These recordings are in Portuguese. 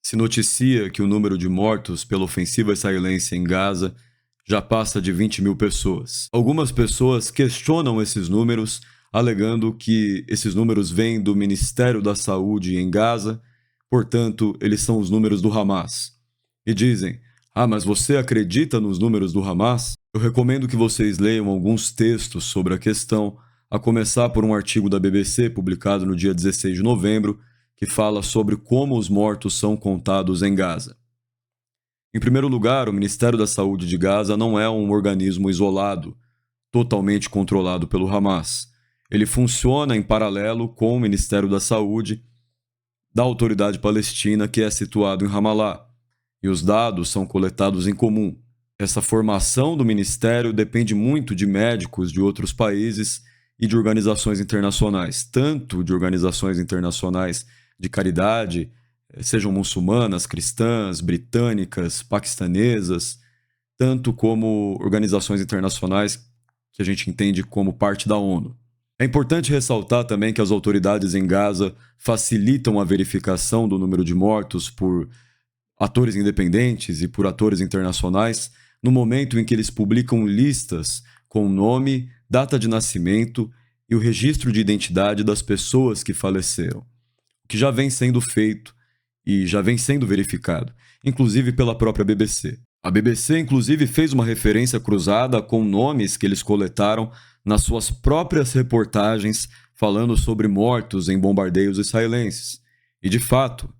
Se noticia que o número de mortos pela ofensiva israelense em Gaza já passa de 20 mil pessoas. Algumas pessoas questionam esses números, alegando que esses números vêm do Ministério da Saúde em Gaza, portanto, eles são os números do Hamas. E dizem: mas você acredita nos números do Hamas? Eu recomendo que vocês leiam alguns textos sobre a questão, a começar por um artigo da BBC publicado no dia 16 de novembro, que fala sobre como os mortos são contados em Gaza. Em primeiro lugar, o Ministério da Saúde de Gaza não é um organismo isolado, totalmente controlado pelo Hamas. Ele funciona em paralelo com o Ministério da Saúde da Autoridade Palestina, que é situado em Ramallah, e os dados são coletados em comum. Essa formação do ministério depende muito de médicos de outros países e de organizações internacionais, tanto de organizações internacionais de caridade, sejam muçulmanas, cristãs, britânicas, paquistanesas, tanto como organizações internacionais que a gente entende como parte da ONU. É importante ressaltar também que as autoridades em Gaza facilitam a verificação do número de mortos por atores independentes e por atores internacionais no momento em que eles publicam listas com nome, data de nascimento e o registro de identidade das pessoas que faleceram, o que já vem sendo feito e já vem sendo verificado, inclusive pela própria BBC. A BBC, inclusive, fez uma referência cruzada com nomes que eles coletaram nas suas próprias reportagens falando sobre mortos em bombardeios israelenses. E, de fato,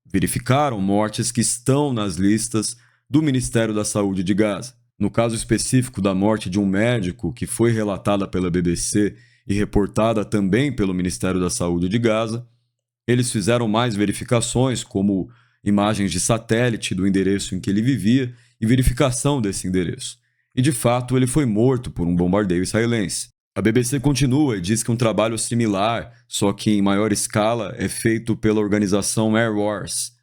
verificaram mortes que estão nas listas do Ministério da Saúde de Gaza. No caso específico da morte de um médico, que foi relatada pela BBC e reportada também pelo Ministério da Saúde de Gaza, eles fizeram mais verificações, como imagens de satélite do endereço em que ele vivia e verificação desse endereço. E, de fato, ele foi morto por um bombardeio israelense. A BBC continua e diz que um trabalho similar, só que em maior escala, é feito pela organização Air Wars.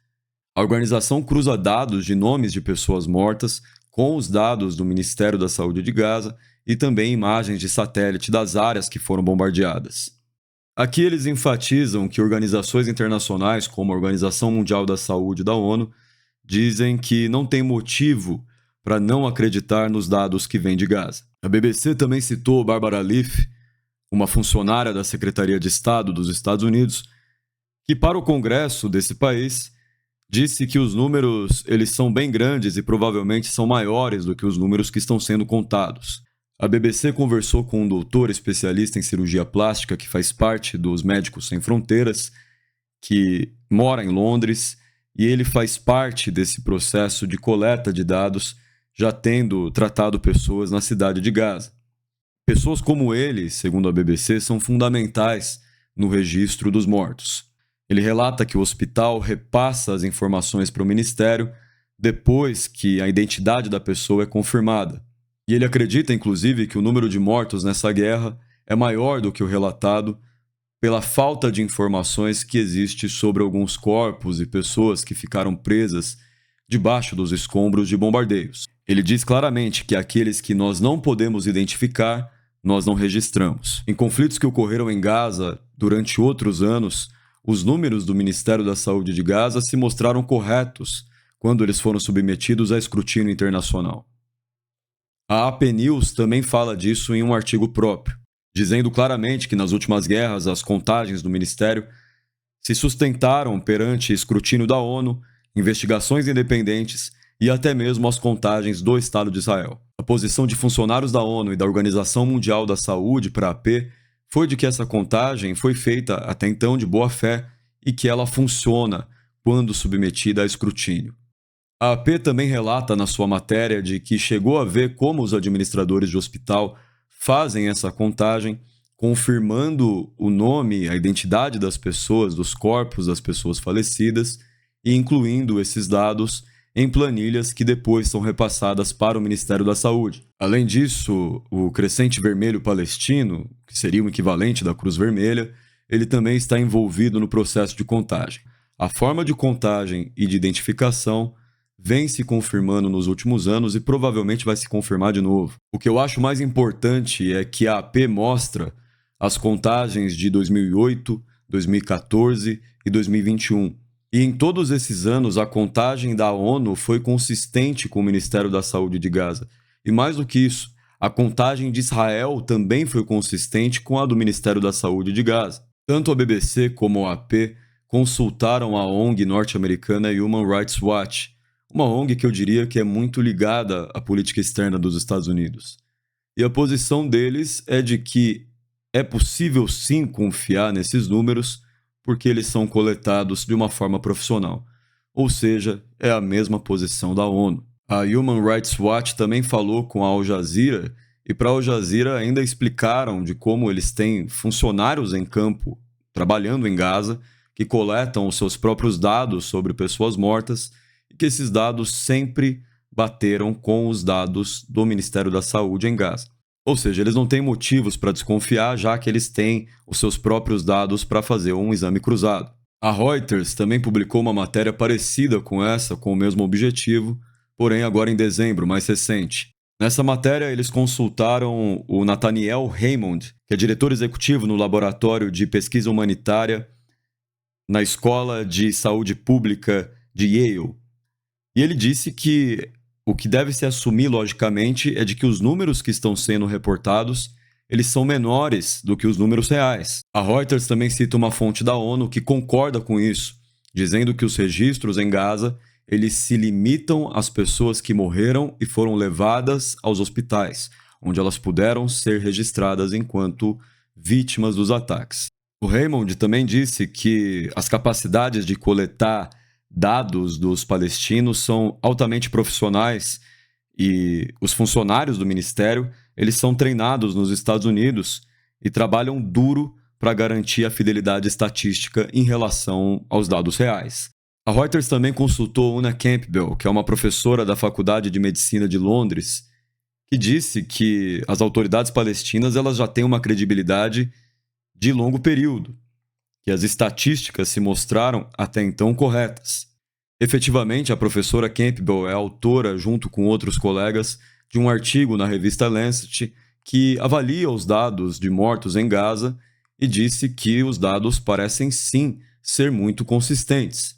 A organização cruza dados de nomes de pessoas mortas com os dados do Ministério da Saúde de Gaza e também imagens de satélite das áreas que foram bombardeadas. Aqui eles enfatizam que organizações internacionais, como a Organização Mundial da Saúde da ONU, dizem que não tem motivo para não acreditar nos dados que vêm de Gaza. A BBC também citou Barbara Leaf, uma funcionária da Secretaria de Estado dos Estados Unidos, que para o Congresso desse país disse que os números eles são bem grandes e provavelmente são maiores do que os números que estão sendo contados. A BBC conversou com um doutor especialista em cirurgia plástica que faz parte dos Médicos Sem Fronteiras, que mora em Londres, e ele faz parte desse processo de coleta de dados, já tendo tratado pessoas na cidade de Gaza. Pessoas como ele, segundo a BBC, são fundamentais no registro dos mortos. Ele relata que o hospital repassa as informações para o ministério depois que a identidade da pessoa é confirmada. E ele acredita, inclusive, que o número de mortos nessa guerra é maior do que o relatado pela falta de informações que existe sobre alguns corpos e pessoas que ficaram presas debaixo dos escombros de bombardeios. Ele diz claramente que aqueles que nós não podemos identificar, nós não registramos. Em conflitos que ocorreram em Gaza durante outros anos, os números do Ministério da Saúde de Gaza se mostraram corretos quando eles foram submetidos a escrutínio internacional. A AP News também fala disso em um artigo próprio, dizendo claramente que nas últimas guerras as contagens do Ministério se sustentaram perante escrutínio da ONU, investigações independentes e até mesmo as contagens do Estado de Israel. A posição de funcionários da ONU e da Organização Mundial da Saúde para a AP foi de que essa contagem foi feita até então de boa fé e que ela funciona quando submetida a escrutínio. A AP também relata na sua matéria de que chegou a ver como os administradores de hospital fazem essa contagem, confirmando o nome, a identidade das pessoas, dos corpos das pessoas falecidas e incluindo esses dados em planilhas que depois são repassadas para o Ministério da Saúde. Além disso, o Crescente Vermelho Palestino, que seria o equivalente da Cruz Vermelha, ele também está envolvido no processo de contagem. A forma de contagem e de identificação vem se confirmando nos últimos anos e provavelmente vai se confirmar de novo. O que eu acho mais importante é que a AP mostra as contagens de 2008, 2014 e 2021. E em todos esses anos, a contagem da ONU foi consistente com o Ministério da Saúde de Gaza. E mais do que isso, a contagem de Israel também foi consistente com a do Ministério da Saúde de Gaza. Tanto a BBC como a AP consultaram a ONG norte-americana Human Rights Watch, uma ONG que eu diria que é muito ligada à política externa dos Estados Unidos. E a posição deles é de que é possível sim confiar nesses números, porque eles são coletados de uma forma profissional. Ou seja, é a mesma posição da ONU. A Human Rights Watch também falou com a Al Jazeera, e para a Al Jazeera ainda explicaram de como eles têm funcionários em campo trabalhando em Gaza, que coletam os seus próprios dados sobre pessoas mortas, e que esses dados sempre bateram com os dados do Ministério da Saúde em Gaza. Ou seja, eles não têm motivos para desconfiar, já que eles têm os seus próprios dados para fazer um exame cruzado. A Reuters também publicou uma matéria parecida com essa, com o mesmo objetivo, porém agora em dezembro, mais recente. Nessa matéria, eles consultaram o Nathaniel Raymond, que é diretor executivo no Laboratório de Pesquisa Humanitária na Escola de Saúde Pública de Yale. E ele disse que o que deve se assumir, logicamente, é de que os números que estão sendo reportados, eles são menores do que os números reais. A Reuters também cita uma fonte da ONU que concorda com isso, dizendo que os registros em Gaza, eles se limitam às pessoas que morreram e foram levadas aos hospitais, onde elas puderam ser registradas enquanto vítimas dos ataques. O Raymond também disse que as capacidades de coletar dados dos palestinos são altamente profissionais e os funcionários do ministério, eles são treinados nos Estados Unidos e trabalham duro para garantir a fidelidade estatística em relação aos dados reais. A Reuters também consultou Una Campbell, que é uma professora da Faculdade de Medicina de Londres, que disse que as autoridades palestinas elas já têm uma credibilidade de longo período, que as estatísticas se mostraram até então corretas. Efetivamente, a professora Campbell é autora, junto com outros colegas, de um artigo na revista Lancet que avalia os dados de mortos em Gaza e disse que os dados parecem sim ser muito consistentes.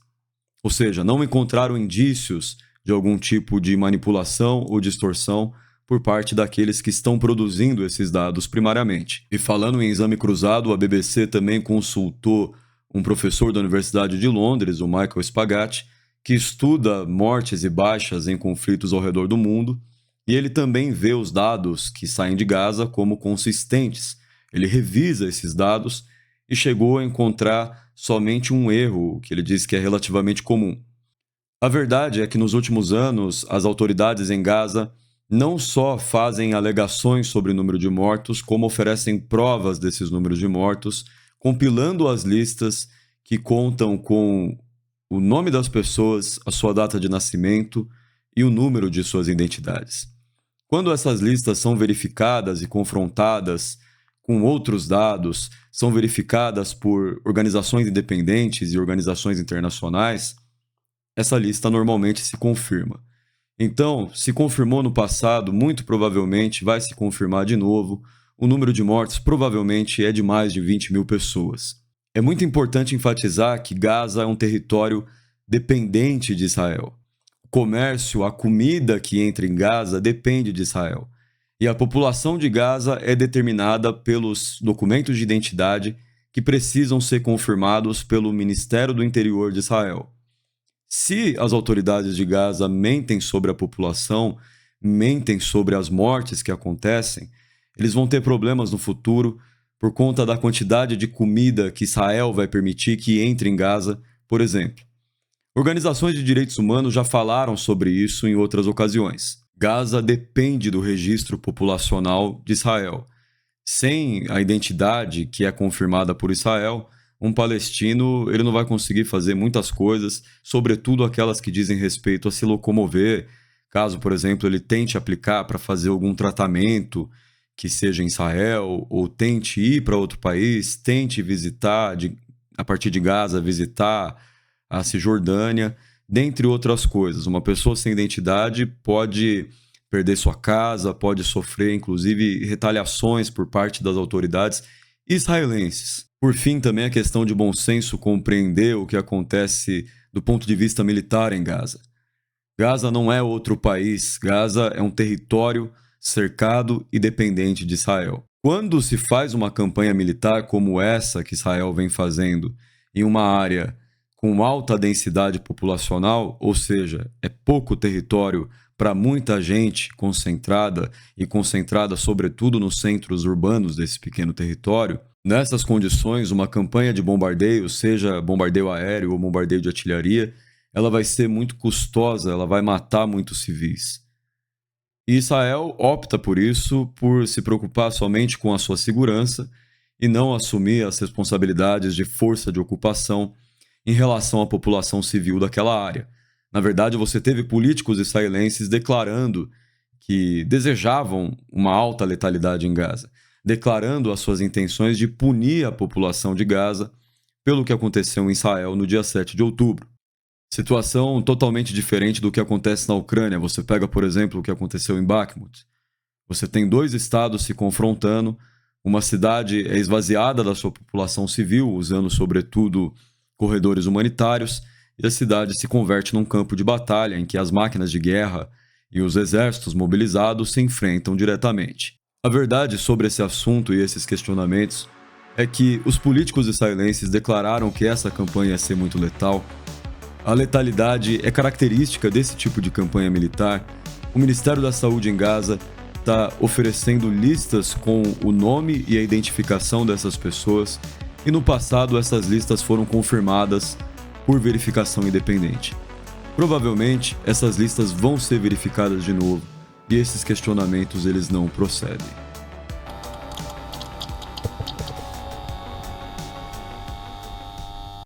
Ou seja, não encontraram indícios de algum tipo de manipulação ou distorção por parte daqueles que estão produzindo esses dados primariamente. E falando em exame cruzado, a BBC também consultou um professor da Universidade de Londres, o Michael Spagatti, que estuda mortes e baixas em conflitos ao redor do mundo, e ele também vê os dados que saem de Gaza como consistentes. Ele revisa esses dados e chegou a encontrar somente um erro, que ele diz que é relativamente comum. A verdade é que nos últimos anos, as autoridades em Gaza não só fazem alegações sobre o número de mortos, como oferecem provas desses números de mortos, compilando as listas que contam com o nome das pessoas, a sua data de nascimento e o número de suas identidades. Quando essas listas são verificadas e confrontadas com outros dados, são verificadas por organizações independentes e organizações internacionais, essa lista normalmente se confirma. Então, se confirmou no passado, muito provavelmente vai se confirmar de novo. O número de mortes provavelmente é de mais de 20 mil pessoas. É muito importante enfatizar que Gaza é um território dependente de Israel. O comércio, a comida que entra em Gaza depende de Israel. E a população de Gaza é determinada pelos documentos de identidade que precisam ser confirmados pelo Ministério do Interior de Israel. Se as autoridades de Gaza mentem sobre a população, mentem sobre as mortes que acontecem, eles vão ter problemas no futuro por conta da quantidade de comida que Israel vai permitir que entre em Gaza, por exemplo. Organizações de direitos humanos já falaram sobre isso em outras ocasiões. Gaza depende do registro populacional de Israel. Sem a identidade que é confirmada por Israel, um palestino ele não vai conseguir fazer muitas coisas, sobretudo aquelas que dizem respeito a se locomover, caso, por exemplo, ele tente aplicar para fazer algum tratamento que seja em Israel, ou tente ir para outro país, tente visitar, a partir de Gaza, visitar a Cisjordânia, dentre outras coisas. Uma pessoa sem identidade pode perder sua casa, pode sofrer, inclusive, retaliações por parte das autoridades israelenses. Por fim, também a questão de bom senso compreender o que acontece do ponto de vista militar em Gaza. Gaza não é outro país, Gaza é um território cercado e dependente de Israel. Quando se faz uma campanha militar como essa que Israel vem fazendo em uma área com alta densidade populacional, ou seja, é pouco território para muita gente concentrada e concentrada sobretudo nos centros urbanos desse pequeno território, nessas condições, uma campanha de bombardeio, seja bombardeio aéreo ou bombardeio de artilharia, ela vai ser muito custosa, ela vai matar muitos civis. E Israel opta por isso, por se preocupar somente com a sua segurança e não assumir as responsabilidades de força de ocupação em relação à população civil daquela área. Na verdade, você teve políticos israelenses declarando que desejavam uma alta letalidade em Gaza, declarando as suas intenções de punir a população de Gaza pelo que aconteceu em Israel no dia 7 de outubro. Situação totalmente diferente do que acontece na Ucrânia. Você pega, por exemplo, o que aconteceu em Bakhmut. Você tem dois estados se confrontando, uma cidade é esvaziada da sua população civil, usando sobretudo corredores humanitários, e a cidade se converte num campo de batalha em que as máquinas de guerra e os exércitos mobilizados se enfrentam diretamente. A verdade sobre esse assunto e esses questionamentos é que os políticos israelenses declararam que essa campanha ia ser muito letal. A letalidade é característica desse tipo de campanha militar. O Ministério da Saúde em Gaza está oferecendo listas com o nome e a identificação dessas pessoas, e no passado essas listas foram confirmadas por verificação independente. Provavelmente essas listas vão ser verificadas de novo, e esses questionamentos eles não procedem.